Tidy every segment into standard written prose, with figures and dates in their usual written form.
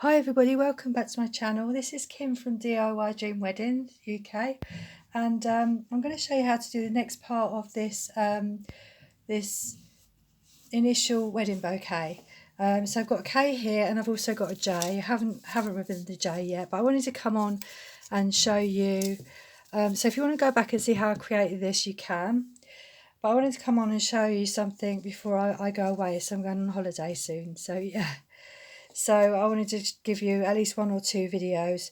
Hi everybody, welcome back to my channel. This is Kim from DIY Dream Wedding UK, and I'm going to show you how to do the next part of this this initial wedding bouquet. So I've got a K here and I've also got a J. I haven't ribboned the J yet, but I wanted to come on and show you. So if you want to go back and see how I created this, you can. But I wanted to come on and show you something before I go away. So I'm going on holiday soon. So yeah. So I wanted to give you at least one or two videos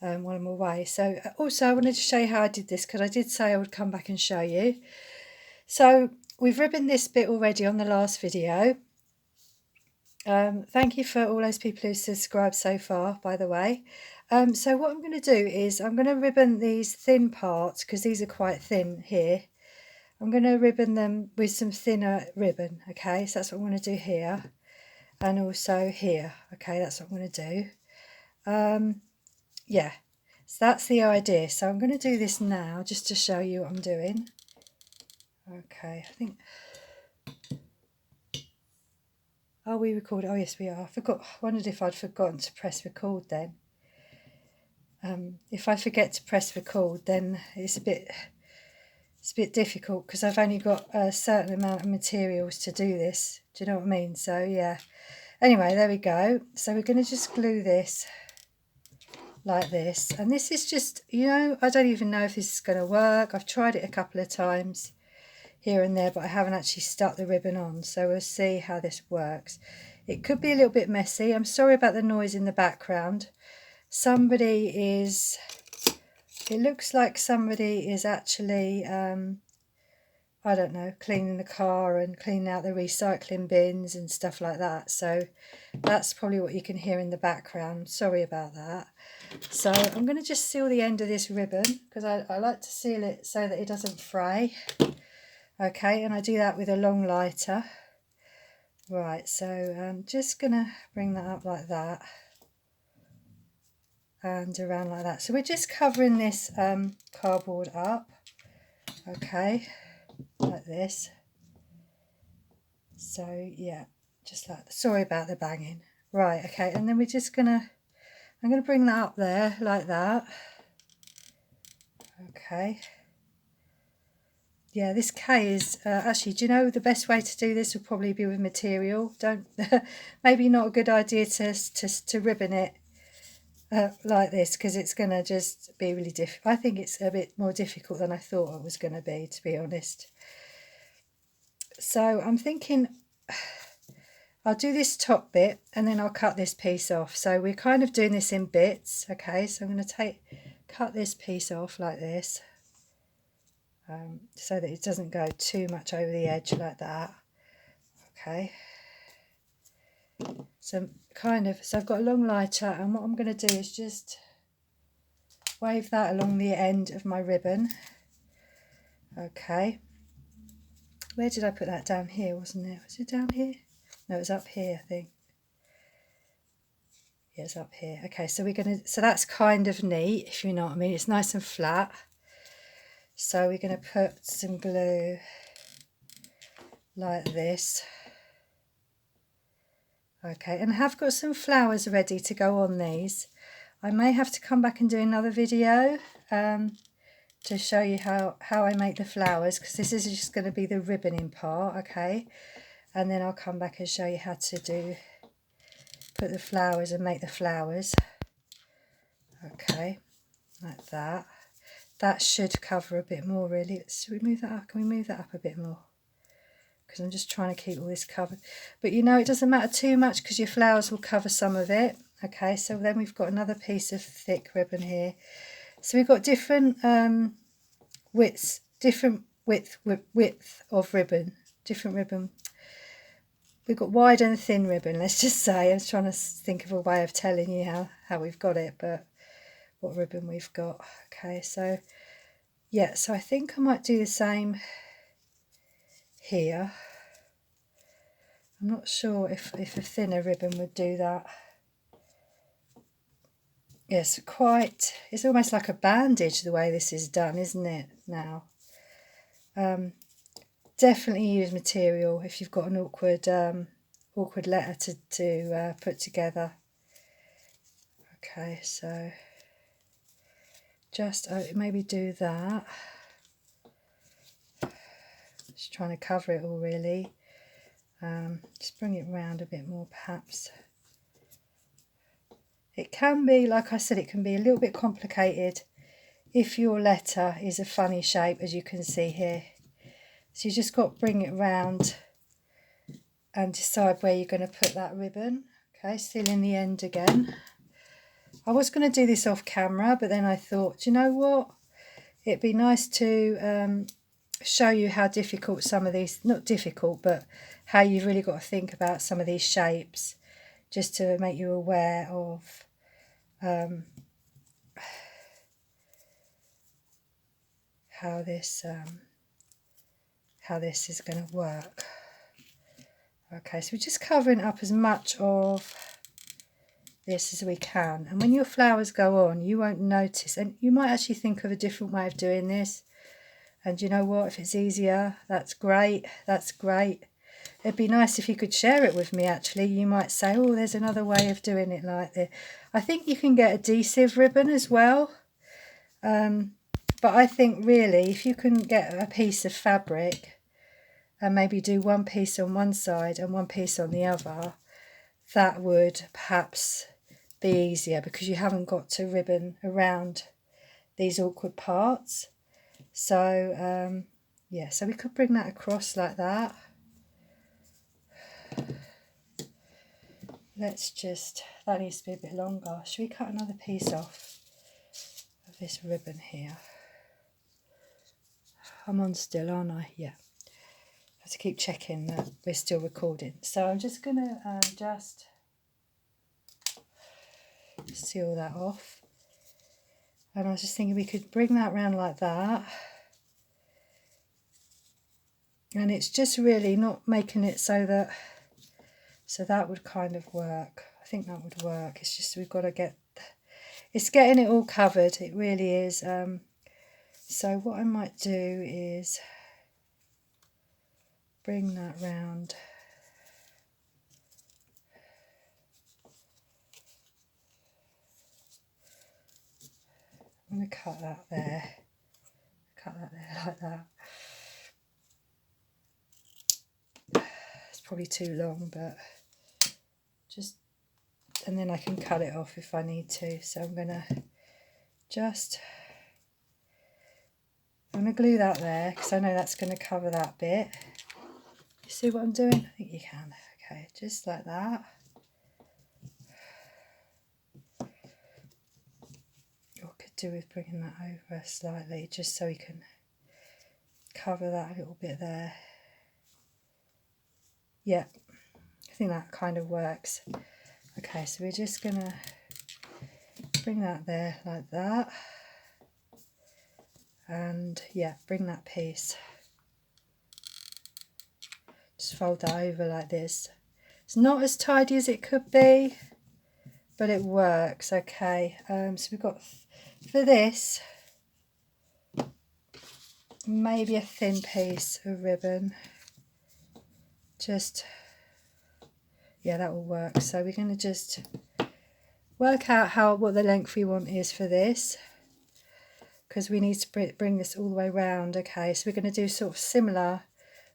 while I'm away. So also I wanted to show you how I did this, because I did say I would come back and show you. So we've ribboned this bit already on the last video. Thank you for all those people who subscribed so far, by the way. So what I'm going to do is I'm going to ribbon these thin parts, because these are quite thin here. I'm going to ribbon them with some thinner ribbon, okay? So that's what I'm going to do here. And also here, okay, that's what I'm going to do. Yeah, so that's the idea. So I'm going to do this now just to show you what I'm doing. Okay, I think, are we recording? Oh yes, we are. I wondered if I'd forgotten to press record then. If I forget to press record, then it's a bit difficult, because I've only got a certain amount of materials to do this. Do you know what I mean? So yeah. Anyway, there we go. So we're going to just glue this like this, and this is just, you know, I don't even know if this is going to work. I've tried it a couple of times here and there, but I haven't actually stuck the ribbon on, so we'll see how this works. It could be a little bit messy. I'm sorry about the noise in the background. It looks like somebody is actually I don't know, cleaning the car and cleaning out the recycling bins and stuff like that. So that's probably what you can hear in the background. Sorry about that. So I'm going to just seal the end of this ribbon, because I like to seal it so that it doesn't fray. Okay, and I do that with a long lighter. Right, so I'm just going to bring that up like that and around like that. So we're just covering this cardboard up, okay, like this. So yeah, just like that. Sorry about the banging. Right, okay, and then we're just I'm gonna bring that up there like that. Okay. Yeah, this K is actually, do you know, the best way to do this would probably be with material. Don't maybe not a good idea to ribbon it like this, because it's going to just be really difficult. I think it's a bit more difficult than I thought it was going to be honest. So I'm thinking I'll do this top bit and then I'll cut this piece off. So we're kind of doing this in bits, okay? So I'm going to cut this piece off like this. So that it doesn't go too much over the edge like that. Okay. So I've got a long lighter, and what I'm going to do is just wave that along the end of my ribbon. Okay. Where did I put that? Down here, wasn't it? Was it down here? No, it was up here, I think. Yeah, it's up here. Okay, so so that's kind of neat, if you know what I mean. It's nice and flat. So we're going to put some glue like this. Okay, and I have got some flowers ready to go on these. I may have to come back and do another video to show you how I make the flowers, because this is just going to be the ribboning part, okay? And then I'll come back and show you how to put the flowers and make the flowers. Okay, like that. That should cover a bit more, really. Let's remove that up. Can we move that up a bit more? Because I'm just trying to keep all this covered. But you know, it doesn't matter too much, because your flowers will cover some of it. Okay, so then we've got another piece of thick ribbon here. So we've got different widths, different width of ribbon, different ribbon. We've got wide and thin ribbon, let's just say. I was trying to think of a way of telling you how we've got it, but what ribbon we've got. Okay, so yeah, so I think I might do the same here. I'm not sure if a thinner ribbon would do that. Yes, it's almost like a bandage the way this is done, isn't it, now? Definitely use material if you've got an awkward letter to put together. Okay, so just maybe do that. Just trying to cover it all really. Just bring it round a bit more perhaps. It can be, like I said, it can be a little bit complicated if your letter is a funny shape, as you can see here. So you just got to bring it round and decide where you're going to put that ribbon. Okay, still in the end again. I was going to do this off camera, but then I thought, do you know what? It'd be nice to show you how difficult some of these, not difficult, but how you've really got to think about some of these shapes, just to make you aware of how this is going to work. Okay, so we're just covering up as much of this as we can, and when your flowers go on you won't notice, and you might actually think of a different way of doing this, and you know what, if it's easier, that's great, that's great. It'd be nice if you could share it with me actually. You might say, oh, there's another way of doing it like this. I think you can get adhesive ribbon as well, but I think really if you can get a piece of fabric and maybe do one piece on one side and one piece on the other, that would perhaps be easier, because you haven't got to ribbon around these awkward parts. So yeah, so we could bring that across like that. Let's just, that needs to be a bit longer. Should we cut another piece off of this ribbon here? I'm on still, aren't I? Yeah. I have to keep checking that we're still recording. So I'm just going to just seal that off. And I was just thinking we could bring that round like that. And it's just really not making it so that would kind of work. I think that would work. It's just we've got to get, it's getting it all covered. It really is. So what I might do is bring that round. I'm going to cut that there. Cut that there like that. It's probably too long, but just, and then I can cut it off if I need to. So I'm going to glue that there, because I know that's going to cover that bit. You see what I'm doing? I think you can. Okay, just like that. What I could do with bringing that over slightly, just so we can cover that a little bit there. Yeah, I think that kind of works. Okay, so we're just going to bring that there like that. And yeah, bring that piece. Just fold that over like this. It's not as tidy as it could be, but it works. Okay, so we've got, for this, maybe a thin piece of ribbon. Just, yeah, that will work. So we're going to just work out what the length we want is for this, because we need to bring this all the way round. Okay, so we're going to do sort of similar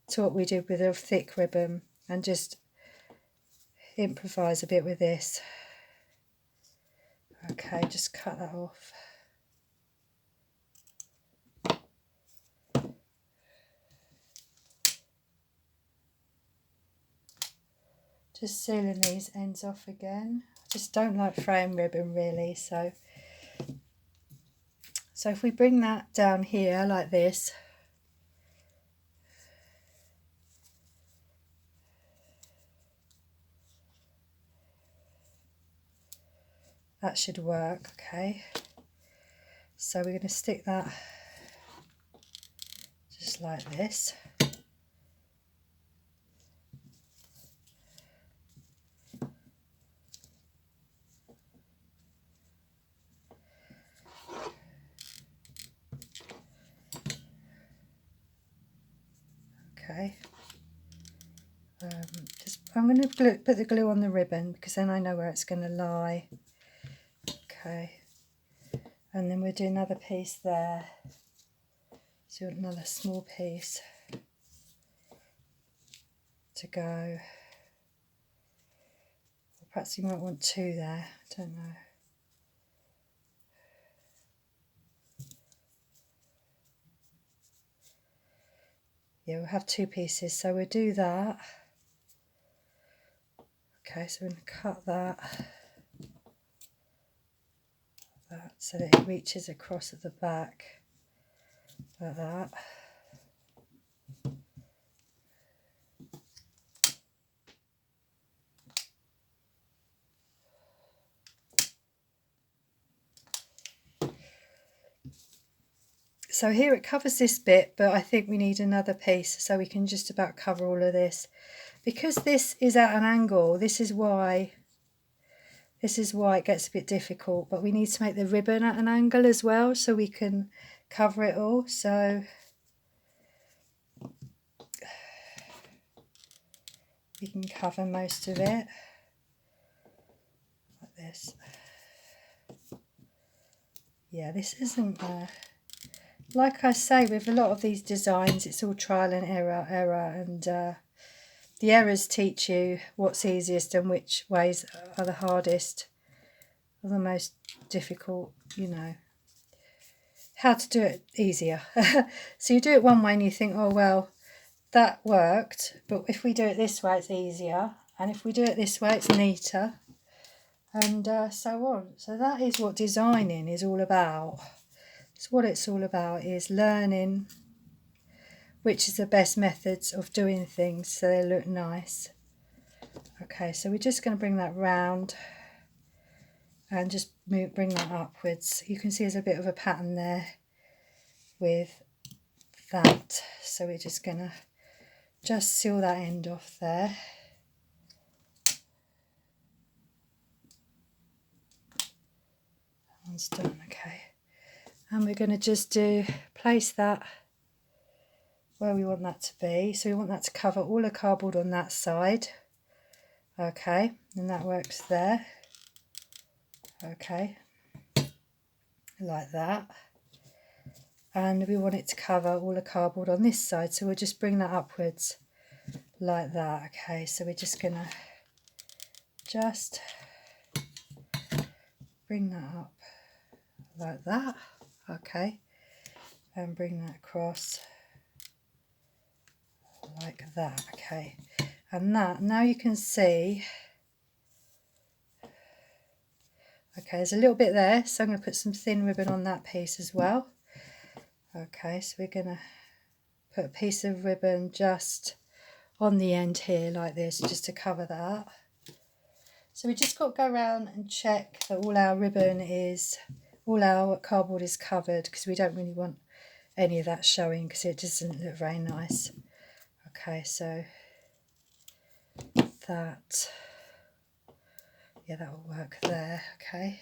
to what we did with a thick ribbon, and just improvise a bit with this. Okay, just cut that off. Just sealing these ends off again. I just don't like fraying ribbon really, so if we bring that down here like this, that should work. Okay, so we're going to stick that just like this. Okay, I'm going to put the glue on the ribbon, because then I know where it's going to lie. Okay, and then we'll do another piece there. So another small piece to go. Or perhaps you might want two there, I don't know. Yeah, we'll have two pieces, so we'll do that. Okay, so we're going to cut that so that it reaches across at the back like that. So here it covers this bit, but I think we need another piece so we can just about cover all of this. Because this is at an angle, this is why it gets a bit difficult, but we need to make the ribbon at an angle as well so we can cover it all. So we can cover most of it like this. Yeah, this isn't like I say, with a lot of these designs, it's all trial and error, and the errors teach you what's easiest and which ways are the hardest or the most difficult, you know, how to do it easier. So you do it one way and you think, oh well, that worked, but if we do it this way it's easier, and if we do it this way it's neater, and so on. So that is what designing is all about. It's what it's all about, is learning which is the best methods of doing things so they look nice. Okay, so we're just going to bring that round and just bring that upwards. You can see there's a bit of a pattern there with that, so we're just going to just seal that end off there. That one's done. Okay, and we're going to just place that where we want that to be. So we want that to cover all the cardboard on that side. Okay, and that works there. Okay, like that. And we want it to cover all the cardboard on this side, so we'll just bring that upwards like that. Okay, so we're just gonna just bring that up like that. Okay, and bring that across like that. Okay, and that, now you can see, okay, there's a little bit there, so I'm going to put some thin ribbon on that piece as well. Okay, so we're going to put a piece of ribbon just on the end here like this, just to cover that. So we just got to go around and check that all our ribbon is, all our cardboard is covered, because we don't really want any of that showing because it doesn't look very nice. Okay, so that, yeah, that will work there. Okay,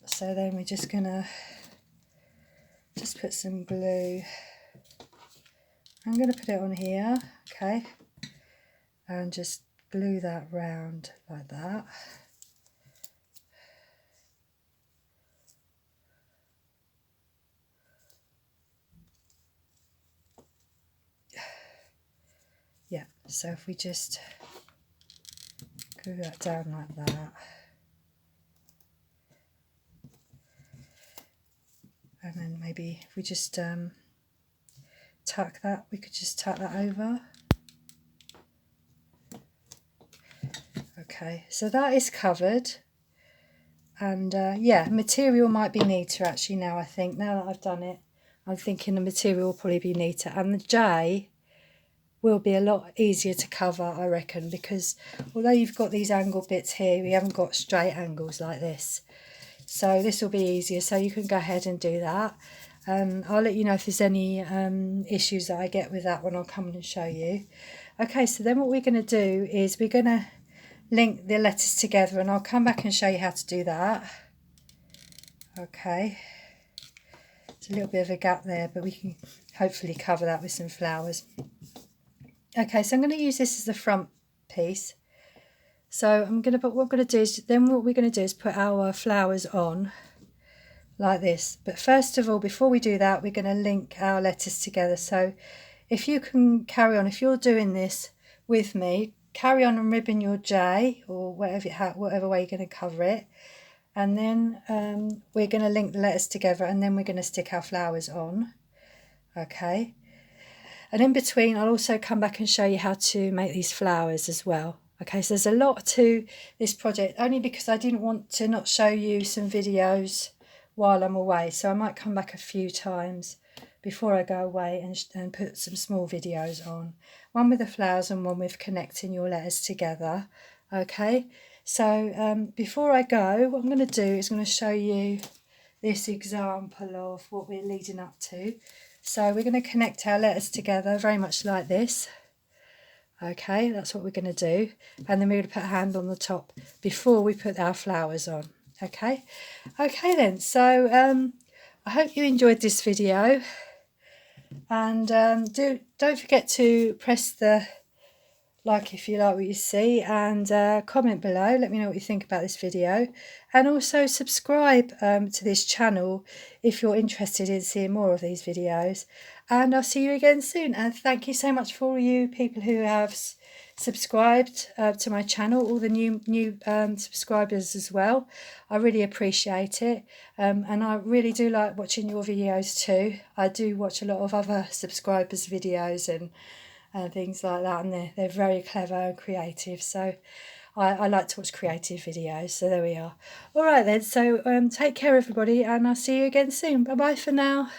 so then we're just gonna just put some glue. I'm going to put it on here, okay, and just glue that round like that. Yeah, so if we just glue that down like that, and then maybe if we just tuck that, we could just tuck that over. Okay, so that is covered, and yeah, material might be neater actually now. I think now that I've done it, I'm thinking the material will probably be neater, and the J will be a lot easier to cover, I reckon, because although you've got these angle bits here, we haven't got straight angles like this, so this will be easier. So you can go ahead and do that. I'll let you know if there's any issues that I get with that when I'll come and show you. Okay, so then what we're going to do is we're going to link the letters together, and I'll come back and show you how to do that. Okay, there's a little bit of a gap there, but we can hopefully cover that with some flowers. Okay, so I'm going to use this as the front piece. So what we're going to do is put our flowers on like this. But first of all, before we do that, we're going to link our letters together. So if you can carry on, if you're doing this with me, carry on and ribbon your J, or whatever way you're going to cover it. And then we're going to link the letters together, and then we're going to stick our flowers on. Okay. And in between, I'll also come back and show you how to make these flowers as well. Okay, so there's a lot to this project, only because I didn't want to not show you some videos while I'm away. So I might come back a few times before I go away and put some small videos on. One with the flowers and one with connecting your letters together. Okay, so before I go, what I'm going to do is I'm going to show you this example of what we're leading up to. So we're going to connect our letters together very much like this. Okay, that's what we're going to do. And then we're going to put a hand on the top before we put our flowers on. Okay, then. So I hope you enjoyed this video. And don't forget to press the like if you like what you see, and comment below. Let me know what you think about this video. And also subscribe to this channel if you're interested in seeing more of these videos. And I'll see you again soon. And thank you so much for all you people who have subscribed to my channel, all the new subscribers as well. I really appreciate it. And I really do like watching your videos too. I do watch a lot of other subscribers' videos and things like that, and they're very clever and creative, so I like to watch creative videos. So there we are. All right then, so take care everybody, and I'll see you again soon. Bye bye for now.